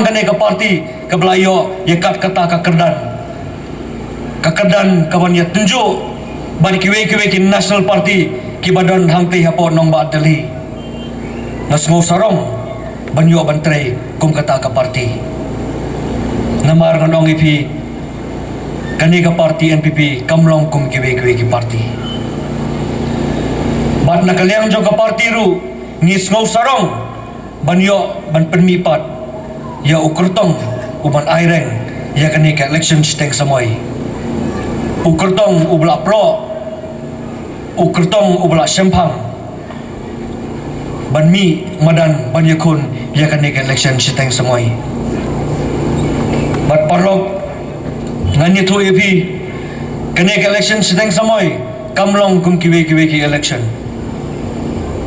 Kane ka parti ka belayo ya kat kata ka kerdan kawan ya tunjuk bani kiwe ki national party ki badan hangti hapo nong ba dali ngasngo sarong banyo bantre kum kata ka parti namar nganong ipi kani ka parti NPP kamlong kum kiwe ki parti bat nakaliang jong ka parti ru ngisngo sarong banyo ban penmipat ya ukurtong uban aireng ya kani ka election steng samoy ukurtong ubla pro ukurtong ubla sempang banmi madan banyakun ya kani ka election steng samoy bat parlok ngani tu epi kani ka election steng samoy kamlong kum kiwe ki election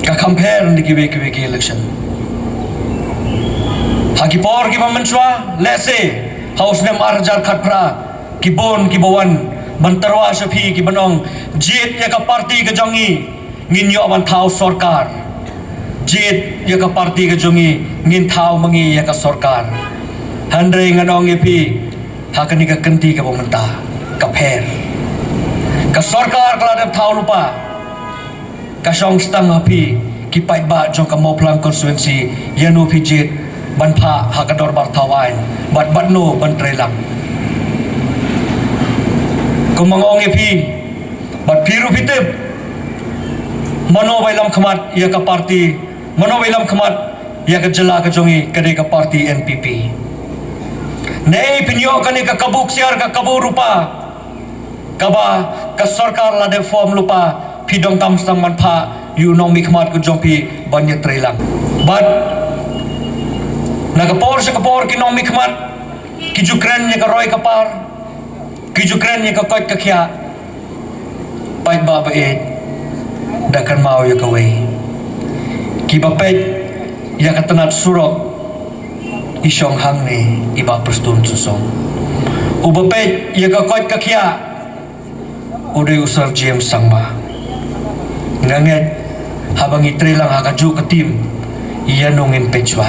ka compare ni kiwe ki election Haki por ki pamenchwa lese haus nem arjar khatpra ki bon ki bawan bantarwa shapi ki banong jit ya ka parti ka jongi ngin yo ban thau sarkar jit ya ka parti ka jongi ngin thau mangi ya ka sarkar handre nganong epi hakani ka kanti ka pamenta ka pher ka sarkar kala dep thau lupa ka song stang hapi ki pai ba jong ka moplang constituency yanu phi jit ban pha hakador bar thawain bat no ban trelang kumangong epi bat piru pitep mano bailam khamat ya ka parti mano bailam khamat ya ka jala ka jongi kade ka parti NPP nei pinyo kane ka kabuk siar ka kabu rupa kaba ka sarkar la de form lupa pidong tam stang man pha yu nong mi khamat ko jongpi ban ya trelang bat Nagapor sa kapor kinong mikmat kijukren niya ka roy kapar kijukren niya ka koit kakya pait babaid dakan mau ya kaway kibapet ya katanat surok isyong hang ni iba prestun susong ubapet ya ka koit kakya uday usar James sangma nganget habang itre lang hakaju ka team iya nungin pechwa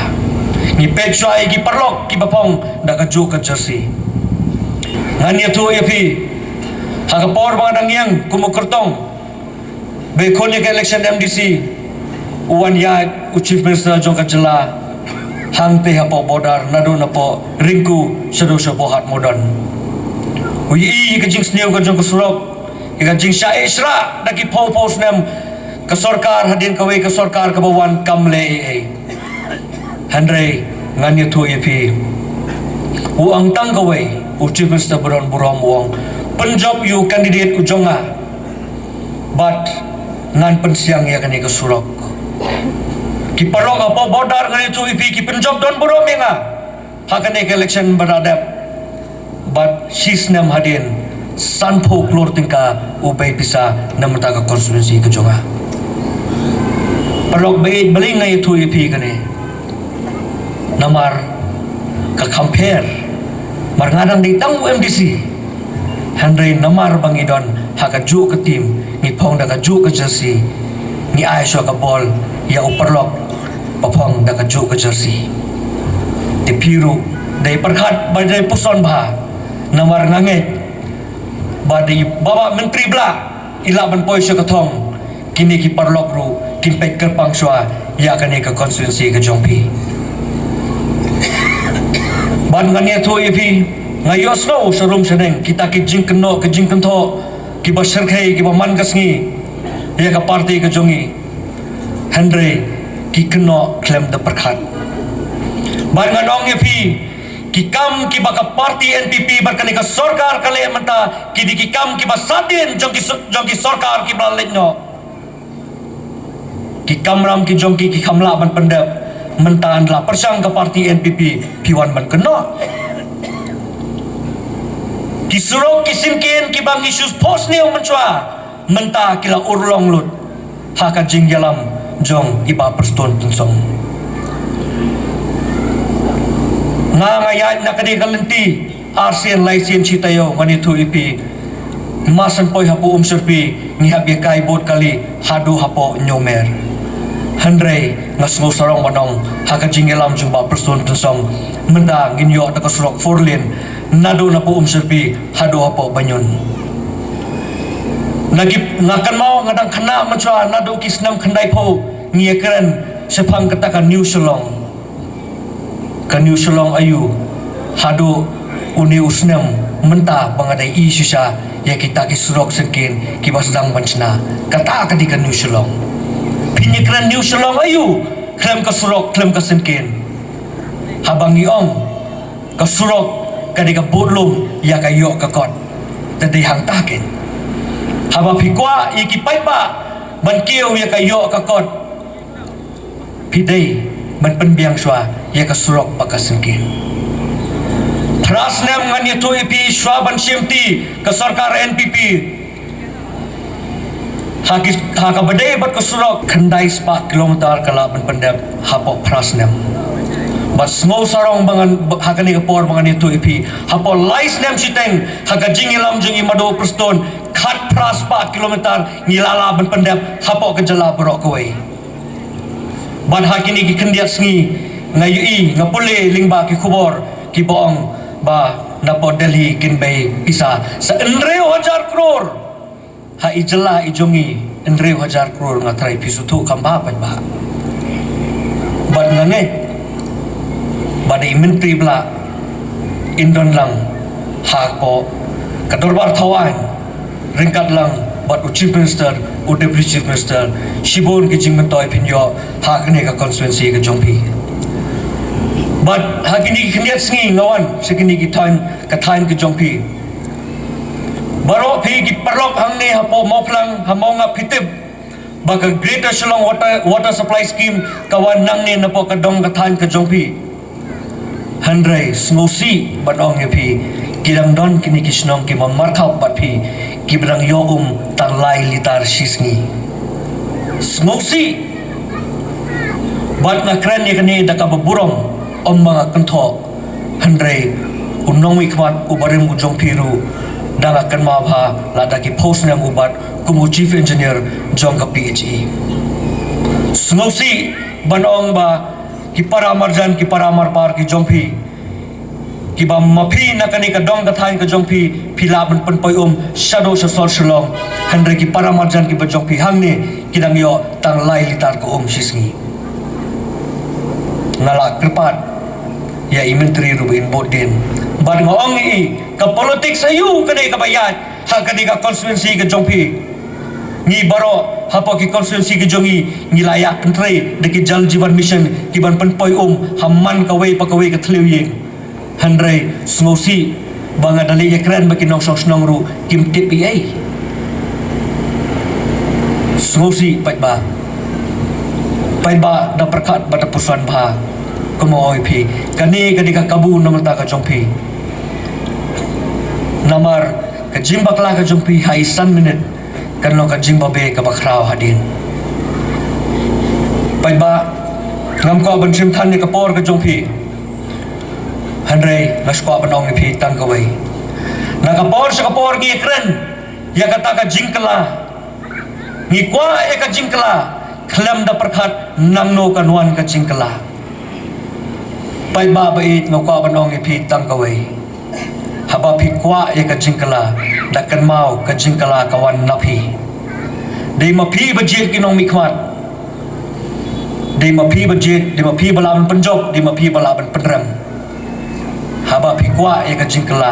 ni pechwa igi parlok ki bapong nakaju ka jersey ngania tu yapi hakapor mga nangyang kumukurtong bekonya ka election MDC uwan ya chief minister jong kajala hangte hapo bodar nado na po ringku sado sa bohat modern uyi ka jing snew ka jong kasurok ka jing sya isra daki pos nem ka sarkar hadin kaway ka sarkar ka bawan kamle Handre nganya tu epi uang tang kawai chief minister buron uang penjob you candidate ujonga but ngan pensiang ya kani ke surok ki parok apa bodar ngani tu epi ki penjob don buron menga hakane ke election beradab but sisnem hadin sanpo klor tingka ubay pisa namata ka konstituensi ke jonga parok bait baling ngai tu epi kani namar ka compare marngadang di tang MDC Henry namar bangidon hakaju ka team ni phong da kaju ka jersey ni aisho ka ball ya uperlok papong da kaju ka jersey ti piru dai perkhat badai puson bha namar nganget badi baba menteri bla ila ban poisho ka thong kini ki perlok ru kimpet ker pangswa ya kane ka konstituensi ka jongpi ban ngania tu epi ngayos no sarum seneng kita ki jing keno ki jing kento ki basar khai ki baman kasngi ya ka parti ka jongi Henry ki keno klem de perkhat ban nganong epi ki kam ki baka parti NPP barkani ka sarkar kale menta ki di ki kam ki basadin jong ki sarkar ki baletno ki kamram ki jongki ki kamla ban pendep mentan lah persang ke parti NPP piwan ban kena kisurok kisimkin kibang isus pos ni mencua menta kila urlong lut haka jinggalam jong iba perston tensong ngayat nak kadi kalenti arsian laisian citayo manitu ipi masan poi hapo serpi ni habi kai bot kali hadu hapo nyomer Handre ngasngo sarong manong haka jingelam jumba person tensong menda nginyo na kasurok forlin nado na po serbi hado hapo banyon nagip ngakan mau ngadang kena macwa nado kisnam kandai po ngiyakren sepang katakan New Shillong ka New Shillong ayu hado uni usnam menta bangadai isusha ya kita kisurok sekin kibas dang banchna kata kadi ka New Shillong pinyekran New Shillong ayu klem kasurok klem kasenkin habang iong kasurok kadi ka budlum ya kayo kakot tadi hang takin habang pikwa ikipay pa bankiyo ya kayo kakot pidai ban penbiang shwa ya kasurok pakasenkin Trasnem ngan itu ipi shwa ban simti ka sarkar NPP haka badai bat kasurok kandai 4 kilometer kalaban pendap hapo prasnem bat small sarong bangan haka ni kapor bangan itu ipi hapo lais nem siteng haka jingilam jing imado preston khat pras 4 kilometer ngilala ban pendap hapo kejala borok kawai bat hakini ki kendiat sngi ngayu ngapule lingba ki khubor ki bong ba napo Delhi kinbei isa sa 1,000 crore ha ijala ijongi 1,000 crore ngatrai pisutu kamba ba bad ngange bad menteri bla indon lang ha po kadorbar thawan ringkat lang bad chief minister deputy chief minister shibon ki jingmen toy pinyo ha kene ka constituency ka jongpi bad ha kini kniat sngi ngawan sekini ki time ka jongpi baro phi ki parlok hangne hapo moplang hamonga phitib baka Greater Shillong water supply scheme kawan nangne napo kadong kathan ka jongpi handrai smosi banong phi kilang don kini kisnong ki mamarkhap bat phi kibrang yogum tang lai litar shisngi smosi bat na kran ni kani daka baburong om mga kanto handrai unong wikmat ubarim ujong piru dang akan mabha lada ki post nam ubat kumu chief engineer jong ka PHE snosi banong ba ki paramarjan ki paramar par ki jongpi ki ba mapi nakani ka dong ka thain ka jongpi philaban pen shadow sa sol Shillong handre ki paramarjan ki ba jongpi hangne kidang yo tang lai litar ko shisngi ngala krepat ya menteri rubin bodin bad ngong ka politics ayu kadai ka bayat ha kadai ka constituency ka jongpi ngi baro hapo ki constituency ki jongi ngi layak pentre deki jal jivan mission ki ban penpoi hamman ka wei pakawei ka thliwi handrai snosi banga dali ekran baki nong snong ru kim TPA snosi pai ba da perkat bata pusuan ba kumoi pi kani ka kabu namar ta ka jongpi namar ka jimbakla ka jongpi hai san minute kanlo ka jimbabe ka bakrao hadin pai ba ngam ko ban sim than ni ka por ka jongpi handrai lasko banong ni pi tang ka wei na ka por gi kren ya kata ka jingkla ni kwa e ka jingkla khlam da perkhat namno ka nuan ka jingkla pai ba bait ngau banong ni pi tang ka wei haba phi kwa e ka jingkala dakan mau ka jingkala kawan napi dei ma phi budget ki nong mikmat dei ma phi budget dei ma phi balaban penjob dei ma phi balaban penrem haba phi kwa e ka jingkala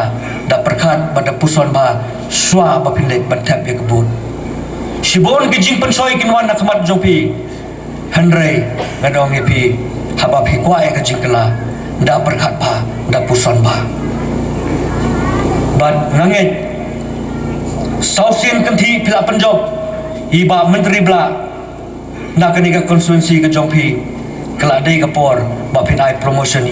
da perkhat bada puson ba swa ba pilek ban thap e kabut shibon ki jing pensoi kin wan nakmat jopi handrai ngadong e phi haba phi kwa e ka jingkala da perkhat ba da puson ba but nganget sausin kan thi pila penjob iba menteri bla nak ni ka constituency ka jongpi kala dei ka por ba pinai promotion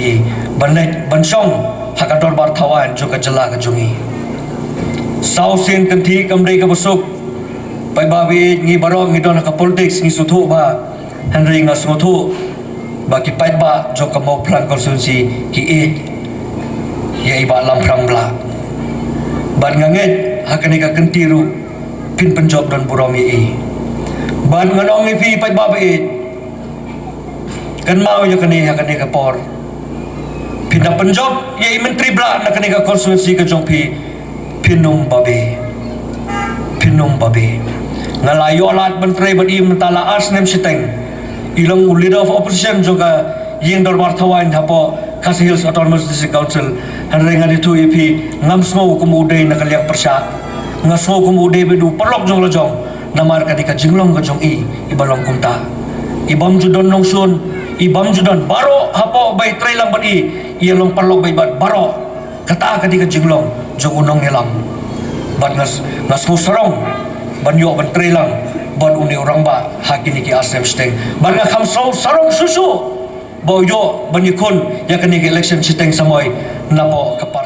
banlet bansong hakador bar thawan jo ka jala ka jungi sausin kan thi kam dei ka busuk pai ba bi ngi barong ngi don ka politics ngi suthu ba hanri nga suthu ba ki pai ba jo ka mau plan constituency ki ya iba lam prang bla ban nganget hakani ka kentiru pin penjob dan buromi ban nganong ipi pai ba kan mau ya kani kapor pindah penjob ya menteri bla na kani ka konstitusi ka jongpi pinum babe ngalayo alat menteri badi mentala as nem siteng ilang leader of opposition juga yang dormar thawain hapo Khasi Hills Autonomous District Council hanrengan itu ipi ngam semua kemudian nak liak persya ngam semua kemudian bedu perlok jong lojong namar kadika jinglong ka jong ibalong kumta ibam judon long sun ibam judon baro hapo bay trailang badi ialong perlok bay bat baro kata kadika jinglong jong unong helang bat ngas musarong banyo ban trailang ban uni orang ba hakini ki asem steng ban nga kamso sarong susu boyo banyikon ya kani election siteng samoy napo kapar